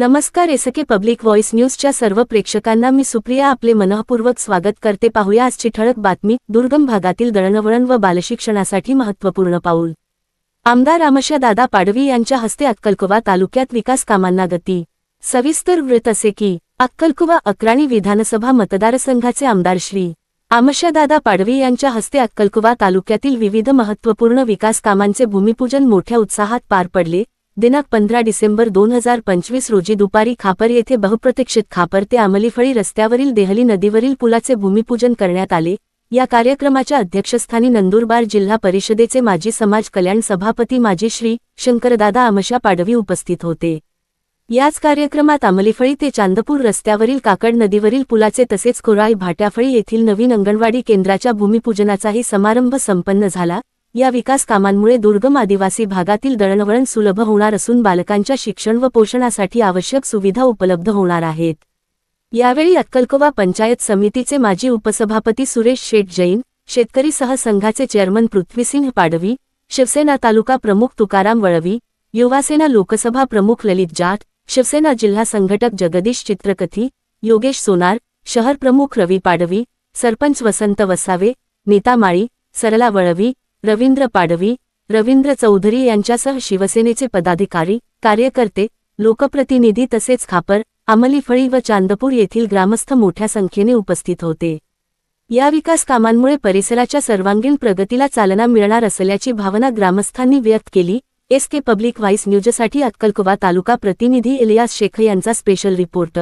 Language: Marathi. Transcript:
नमस्कार. एसके पब्लिक व्हॉइस न्यूजच्या सर्व प्रेक्षकांना मी सुप्रिया आपले मनःपूर्वक स्वागत करते. पाहूया आजची ठळक बातमी. दुर्गम भागातील दळणवळण व बालशिक्षणासाठी महत्त्वपूर्ण पाऊल. आमदार आमोशादादा पाडवी यांच्या हस्ते अक्कलकुवा तालुक्यात विकास कामांना गती. सविस्तर वृत्त असे की अक्कलकुवा अक्राणी विधानसभा मतदारसंघाचे आमदार श्री आमोशादादा पाडवी यांच्या हस्ते अक्कलकुवा तालुक्यातील विविध महत्त्वपूर्ण विकास कामांचे भूमिपूजन मोठ्या उत्साहात पार पडले. दिनांक 15 डिसेंबर 2025 रोजी दुपारी खापर येथे बहुप्रतीक्षित खापर ते आमलीफळी रस्त्यावरील देहली नदीवरील पुलाचे भूमिपूजन करण्यात आले. या कार्यक्रमाच्या अध्यक्षस्थानी नंदुरबार जिल्हा परिषदेचे माजी समाज कल्याण सभापती माजी श्री शंकरदादा आमोशा पाडवी उपस्थित होते. याच कार्यक्रमात आमलीफळी ते चांदपूर रस्त्यावरील काकड नदीवरील पुलाचे तसेच कोराळी भाट्याफळी येथील नवीन अंगणवाडी केंद्राच्या भूमिपूजनाचाही समारंभ संपन्न झाला. या विकास कामांमुळे दुर्गम आदिवासी भागातील दळणवळण सुलभ होणार असून बालकांच्या शिक्षण व पोषणासाठी आवश्यक सुविधा उपलब्ध होणार आहेत. यावेळी अक्कलकुवा पंचायत समितीचे माजी उपसभापती सुरेश शेठ जैन, शेतकरी सहसंघाचे चेअरमन पृथ्वीसिंह पाडवी, शिवसेना तालुका प्रमुख तुकाराम वळवी, युवासेना लोकसभा प्रमुख ललित जाट, शिवसेना जिल्हा संघटक जगदीश चित्रकथी, योगेश सोनार, शहर प्रमुख रवी पाडवी, सरपंच वसंत वसावे, नीता माळी, सरला वळवी, रवींद्र पाडवी, रवींद्र चौधरी यांच्यासह शिवसेनेचे पदाधिकारी, कार्यकर्ते, लोकप्रतिनिधी तसेच खापर, आमलीफळी व चांदपूर येथील ग्रामस्थ मोठ्या संख्येने उपस्थित होते. या विकास कामांमुळे परिसराच्या सर्वांगीण प्रगतीला चालना मिळणार असल्याची भावना ग्रामस्थांनी व्यक्त केली. एसके पब्लिक व्हॉइस न्यूजसाठी अक्कलकुवा तालुका प्रतिनिधी इलियास शेख यांचा स्पेशल रिपोर्ट.